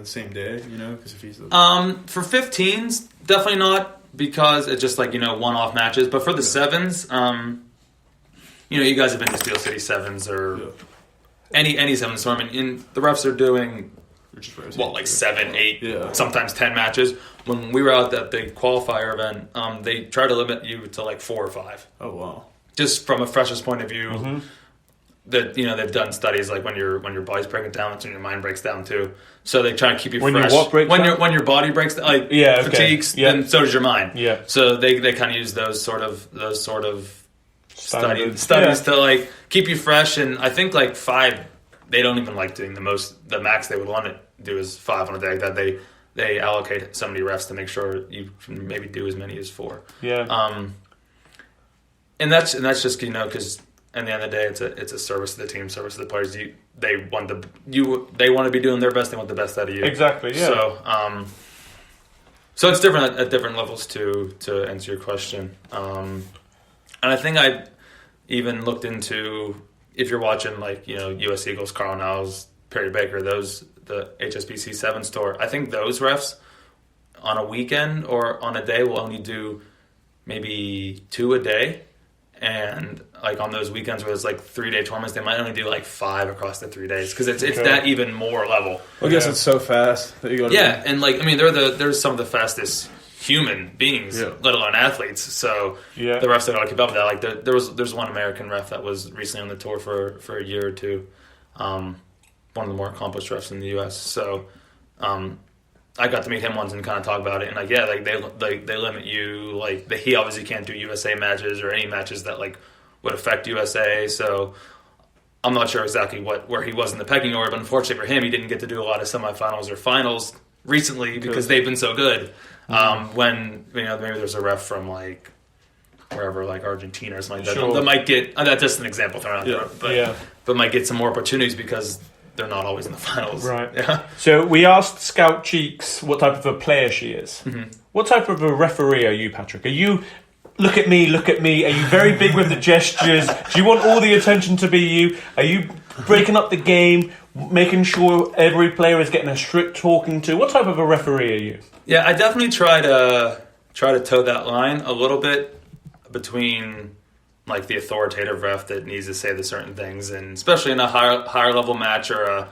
same day, because if he's... For 15s, definitely not, because it's just like, one-off matches. But for the 7s, you guys have been to Steel City 7s or any 7s tournament, and the refs are doing... like 7, 8, sometimes 10 matches. When we were out at the qualifier event, they try to limit you to like 4 or 5. Oh wow! Just from a freshest point of view, that they've done studies like when your body's breaking down, that's when your mind breaks down too. So they try to keep you fresh. When your body breaks down, like fatigues, then so does your mind. Yeah. So they kind of use those sort of studies to like keep you fresh. And I think like 5. They don't even like doing the max they would want to do is 5 on a day. That they allocate so many refs to make sure you can maybe do as many as 4. Yeah. And that's just because at the end of the day it's a service to the team, service to the players. They want to be doing their best. They want the best out of you. Exactly. Yeah. So it's different at different levels to answer your question. And I think I even looked into. If you're watching, like, U.S. Eagles, Carl Niles, Perry Baker, the HSBC 7s tour, I think those refs on a weekend or on a day will only do maybe 2 a day. And, like, on those weekends where it's, like, 3-day tournaments, they might only do, like, 5 across the 3 days. Because it's that even more level. Well, I guess it's so fast that you got to... Yeah, and, like, I mean, they're some of the fastest human beings, let alone athletes. So the refs that got to keep up with that. Like there's one American ref that was recently on the tour for a year or two, one of the more accomplished refs in the U.S. So I got to meet him once and kind of talk about it. And they limit you. Like he obviously can't do USA matches or any matches that like would affect USA. So I'm not sure exactly where he was in the pecking order, but unfortunately for him, he didn't get to do a lot of semifinals or finals recently because they've been so good. When maybe there's a ref from like wherever, like Argentina or something like that, that might get that's just an example thrown out there, but might get some more opportunities because they're not always in the finals. Right. Yeah. So we asked Scout Cheeks what type of a player she is. Mm-hmm. What type of a referee are you, Patrick? Are you look at me? Are you very big with the gestures? Do you want all the attention to be you? Are you breaking up the game, making sure every player is getting a strict talking to? What type of a referee are you? Yeah, I definitely try to toe that line a little bit between like the authoritative ref that needs to say the certain things, and especially in a higher level match or a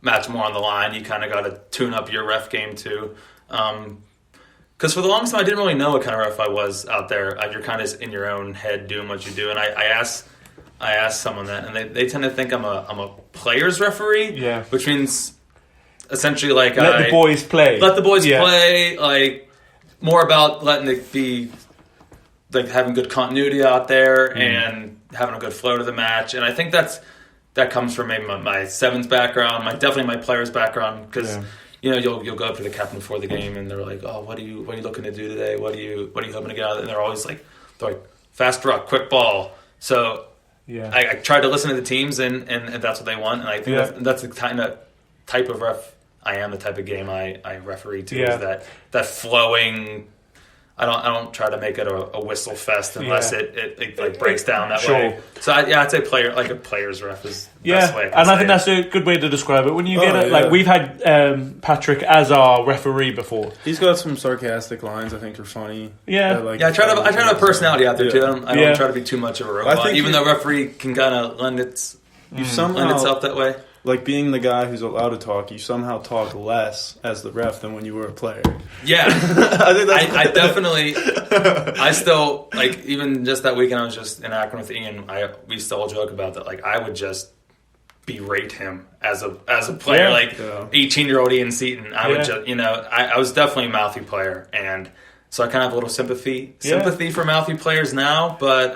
match more on the line, you kind of got to tune up your ref game too. Because for the longest time, I didn't really know what kind of ref I was out there. You're kind of in your own head doing what you do, and I asked someone that, and they tend to think I'm a player's referee, which means essentially like let the boys play. Let the boys play, like more about letting it be, like having good continuity out there and having a good flow to the match. And I think that comes from maybe my sevens background, definitely my players background, because you'll go up to the captain before the game and they're like, oh, what are you looking to do today? What are you hoping to get out of it? And they're always like fast ruck, quick ball. So I try to listen to the teams and that's what they want. And I think that's the kind of type of ref I am, the type of game I referee to, is that flowing. I don't try to make it a whistle fest unless it like breaks down that way. So I'd say a player's ref is the best way. I think that's a good way to describe it. When you get it, like we've had Patrick as our referee before. He's got some sarcastic lines I think are funny. Yeah, I try to have personality out there too. I don't try to be too much of a robot. Even though referee can kind of lend itself that way. Like being the guy who's allowed to talk, you somehow talk less as the ref than when you were a player. Yeah, I think I definitely. I still like, even just that weekend I was just in Akron with Ian. We still joke about that. Like I would just berate him as a player, 18-year-old Ian Seaton. I would just I was definitely a mouthy player, and so I kind of have a little sympathy for mouthy players now, but...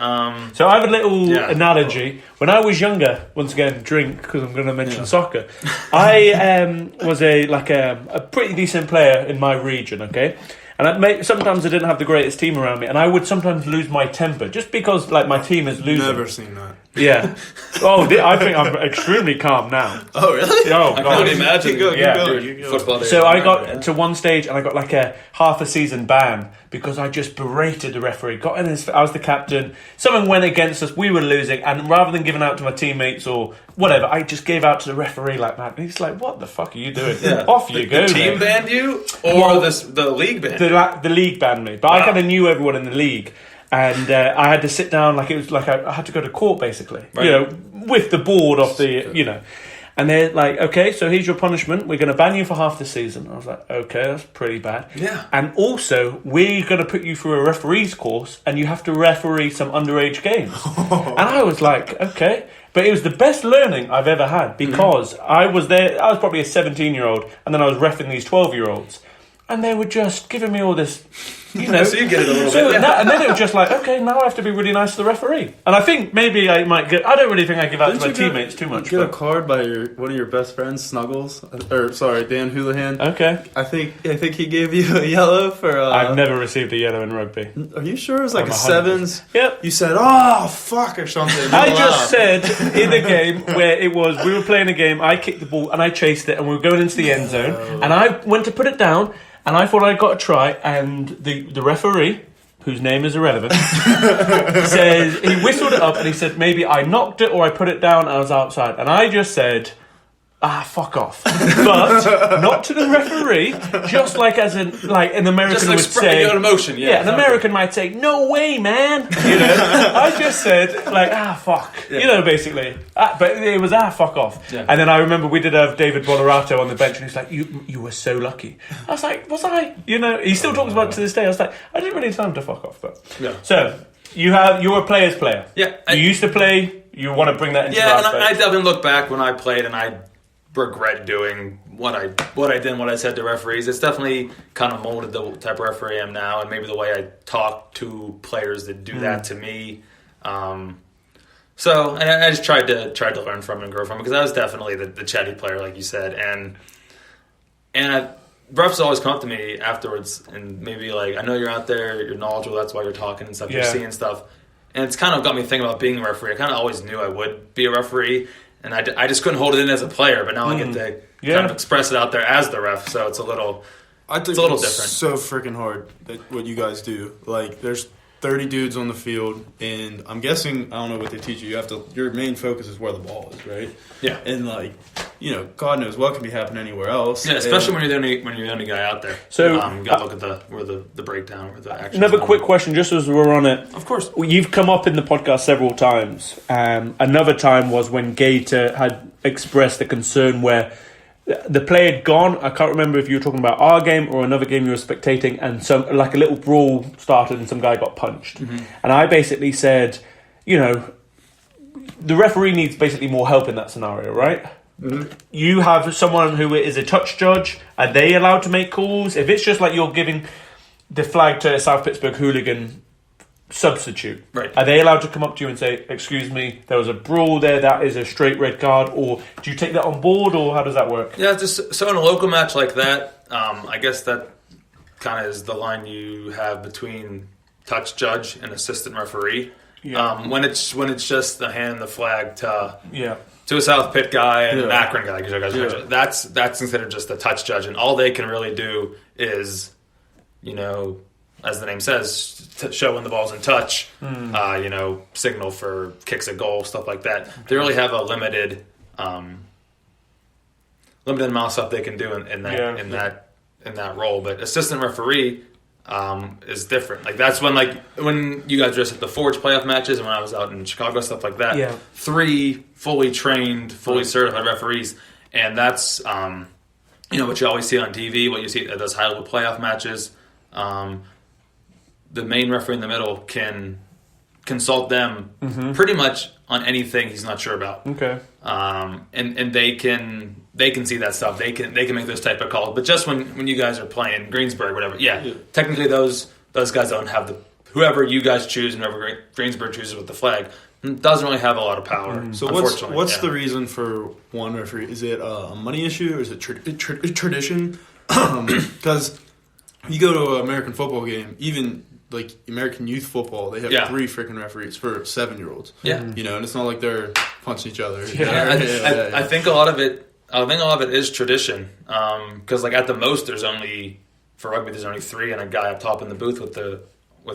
So I have a little analogy. When I was younger, once again, drink, because I'm going to mention soccer, I was a pretty decent player in my region, okay? And sometimes I didn't have the greatest team around me, and I would sometimes lose my temper, just because my team is losing. Never seen that. Yeah. I think I'm extremely calm now. Oh, really? Oh, I can only imagine. Keep going, yeah. keep going. Football days. So I got to one stage and I got like a half a season ban because I just berated the referee. Got in his, I was the captain. Someone went against us. We were losing, and rather than giving out to my teammates or whatever, I just gave out to the referee like that. And he's like, "What the fuck are you doing? Off you go." The team banned you, or the league banned you? The league banned me, but I kind of knew everyone in the league. And I had to sit down like it was like I had to go to court basically, right. with the board of the, And they're like, okay, so here's your punishment. We're going to ban you for half the season. I was like, okay, that's pretty bad. Yeah. And also, we're going to put you through a referee's course, and you have to referee some underage games. And I was like, okay. But it was the best learning I've ever had because I was there. I was probably a 17-year-old, and then I was reffing these 12-year-olds. And they were just giving me all this, so you get it a little bit. And then it was just like, okay, now I have to be really nice to the referee. And I think maybe I might get... I don't really think I give out to my teammates too much. Get a card by one of your best friends, Snuggles. Dan Houlihan. Okay. I think he gave you a yellow for... I've never received a yellow in rugby. Are you sure it was like a 100%. sevens? Yep. You said, oh, fuck, or something. I just said in a game where it was, we were playing a game, I kicked the ball and I chased it and we were going into the end zone and I went to put it down and I thought I got a try and the referee, whose name is irrelevant, says, he whistled it up and he said maybe I knocked it or I put it down and I was outside. And I just said, fuck off. But not to the referee, just like an American would say. Your emotion, an American might say, no way, man. I just said, fuck. Yeah. Basically. But it was, fuck off. Yeah. And then I remember we did have David Bonorato on the bench and he's like, you were so lucky. I was like, was I? He still talks about it to this day. I was like, I didn't really tell him to fuck off. But yeah. So, you're a player's player. Yeah. You used to play, you want to bring that into and I definitely look back when I played and I regret doing what I did and what I said to referees. It's definitely kind of molded the type of referee I am now and maybe the way I talk to players that do that to me. So I just tried to learn from it and grow from it because I was definitely the chatty player like you said and refs always come up to me afterwards and maybe like, I know you're out there, you're knowledgeable, that's why you're talking and stuff, you're seeing stuff. And it's kind of got me thinking about being a referee. I kind of always knew I would be a referee. And I just couldn't hold it in as a player, but now I get to kind of express it out there as the ref, so it's a little different. So freaking hard what you guys do. Like, there's 30 dudes on the field, and I'm guessing, I don't know what they teach you. Your main focus is where the ball is, right? Yeah. And God knows what could be happening anywhere else. Yeah, especially when you're the only guy out there. So you got to look at where the breakdown, where the action. Another quick question, just as we're on it. Of course. You've come up in the podcast several times. Another time was when Gator had expressed a concern where the play had gone. I can't remember if you were talking about our game or another game you were spectating, and a little brawl started and some guy got punched. Mm-hmm. And I basically said, the referee needs basically more help in that scenario, right? Mm-hmm. You have someone who is a touch judge. Are they allowed to make calls? If it's just like you're giving the flag to a South Pittsburgh hooligan substitute, right? Are they allowed to come up to you and say, excuse me, there was a brawl there, that is a straight red card? Or do you take that on board, or how does that work? Yeah, just so in a local match like that, I guess that kind of is the line you have between touch judge and assistant referee. Yeah. When it's just the hand the flag to a South Pitt guy and an Akron guy, that's considered just a touch judge, and all they can really do is, as the name says, show when the ball's in touch, signal for kicks at goal, stuff like that. Okay. They really have a limited amount of stuff they can do in that role. But assistant referee is different. Like that's when you guys were just at the Forge playoff matches and when I was out in Chicago, stuff like that. Yeah. 3 fully trained, fully certified referees, and that's what you always see on TV, what you see at those high-level playoff matches. The main referee in the middle can consult them pretty much on anything he's not sure about. Okay. And they can see that stuff. They can make those type of calls. But just when you guys are playing Greensburg, whatever, technically those guys don't have whoever you guys choose and whoever Greensburg chooses with the flag doesn't really have a lot of power. So what's the reason for one referee? Is it a money issue or is it tradition? Because you go to an American football game, even like American youth football, they have 3 freaking referees for 7-year-olds. Yeah, you know, and it's not like they're punching each other. I think a lot of it. I think a lot of it is tradition. Because like at the most, there's only 3 and a guy up top in the booth with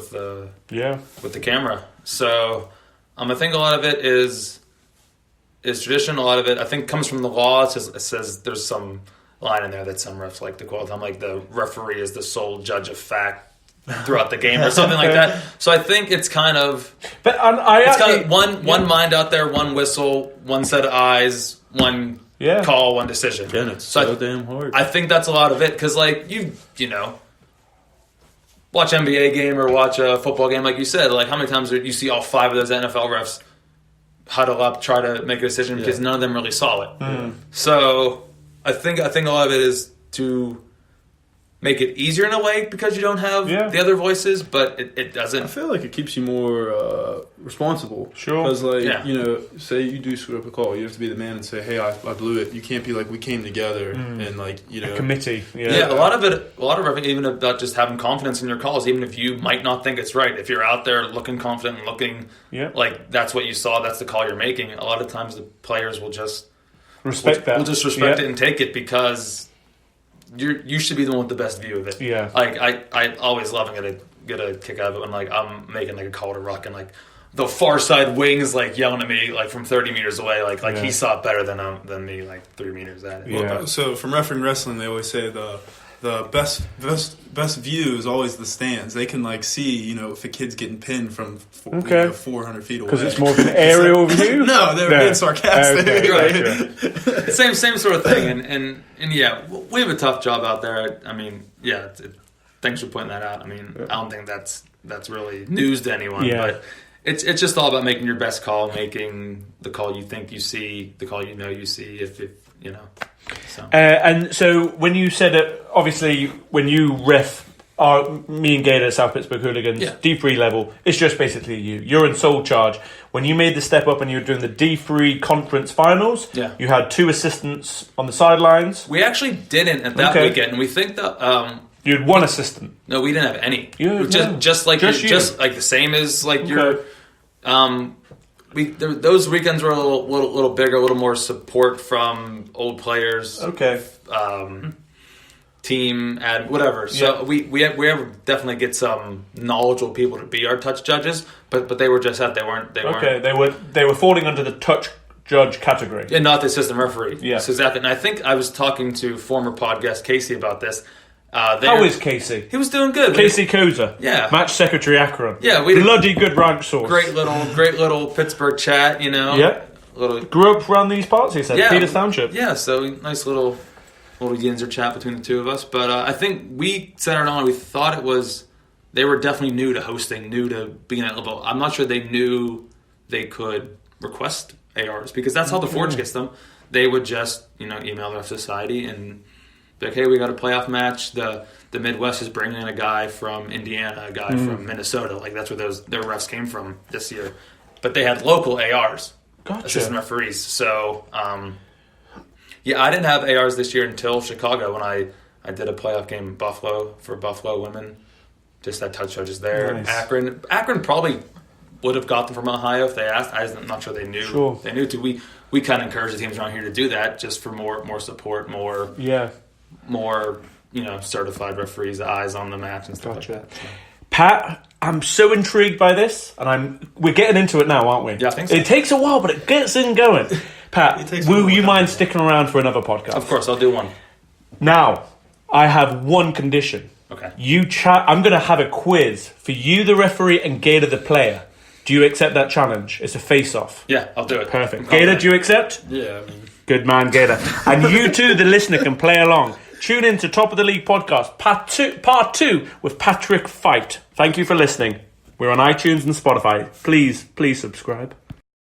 the camera. So I think a lot of it is tradition. A lot of it, I think, comes from the law. It says there's some line in there that some refs like to quote. I'm like, the referee is the sole judge of fact throughout the game or something like that. So I think it's kind of, one mind out there, one whistle, one set of eyes, one call, one decision. Yeah, and it's so damn hard. I think that's a lot of it because, like, you know, watch NBA game or watch a football game, like you said. Like, how many times do you see all 5 of those NFL refs huddle up, try to make a decision because none of them really saw it. Mm. So I think a lot of it is to make it easier in a way because you don't have the other voices, but it doesn't. I feel like it keeps you more responsible. Sure. Because, you know, say you do screw up a call, you have to be the man and say, hey, I blew it. You can't be like, we came together and, like, you know. A committee. Yeah, a lot of it, even about just having confidence in your calls, even if you might not think it's right. If you're out there looking confident and looking like that's what you saw, that's the call you're making, a lot of times the players will just respect it and take it because you should be the one with the best view of it. Yeah. Like I always love and get a kick out of it when like I'm making like a call to ruck and like the far side wing is like yelling at me like from 30 meters away like he saw it better than me like 3 meters at it. Yeah. Well, so from refereeing wrestling, they always say the best view is always the stands. They can like see, you know, if a kid's getting pinned from 400 feet away. Because it's more of an aerial view? No, they're being sarcastic. Okay. Right. Same sort of thing. And yeah, we have a tough job out there. I mean, thanks for pointing that out. I mean, I don't think that's really news to anyone. Yeah. But it's just all about making your best call, making the call you think you see, the call you see, if you know. So. And so when you said it, obviously when you ref me and Gator at South Pittsburgh Hooligans, D3 level, it's just basically you're in sole charge. When you made the step up and you were doing the D3 conference finals, you had 2 assistants on the sidelines. We actually didn't at that weekend. We think that you had 1 assistant. No, we didn't have any. Just like the same as like your those weekends were a little bigger, a little more support from old players. Okay. Team and whatever. So we definitely get some knowledgeable people to be our touch judges, but they were just that they weren't. Okay, they were falling under the touch judge category. And not the assistant referee. Yeah. So exactly. And I think I was talking to former podcast Casey about this. How is Casey? He was doing good. Casey Koza. Yeah. Match Secretary Akron. Yeah. Bloody good rank source. Great little Pittsburgh chat, you know. Yeah. Grew up around these parts, he said. Yeah. Peters Township. Yeah, so nice little yinzer chat between the two of us. But I think we set it on. We thought they were definitely new to hosting, new to being at level. I'm not sure they knew they could request ARs because that's how the Forge gets them. They would just, email their society and be like, hey, we got a playoff match. The Midwest is bringing in a guy from Indiana, a guy from Minnesota. Like that's where their refs came from this year. But they had local ARs, assistant referees. So, I didn't have ARs this year until Chicago when I did a playoff game in Buffalo for Buffalo women. Just had touch judges there. Nice. Akron probably would have got them from Ohio if they asked. I'm not sure they knew. Sure. They knew to. We kind of encourage the teams around here to do that just for more support, more certified referees, eyes on the match and stuff like that. So. Pat, I'm so intrigued by this, and we're getting into it now, aren't we? Yeah, I think so. It takes a while, but it gets in going. Pat, will you mind sticking around for another podcast? Of course, I'll do one. Now, I have one condition. Okay. I'm going to have a quiz for you, the referee, and Gator, the player. Do you accept that challenge? It's a face-off. Yeah, I'll do it. Perfect. Gator, do you accept? Yeah. Good man, Gator. And you too, the listener, can play along. Tune in to Top of the League podcast, part 2 with Patrick Feitt. Thank you for listening. We're on iTunes and Spotify. Please subscribe.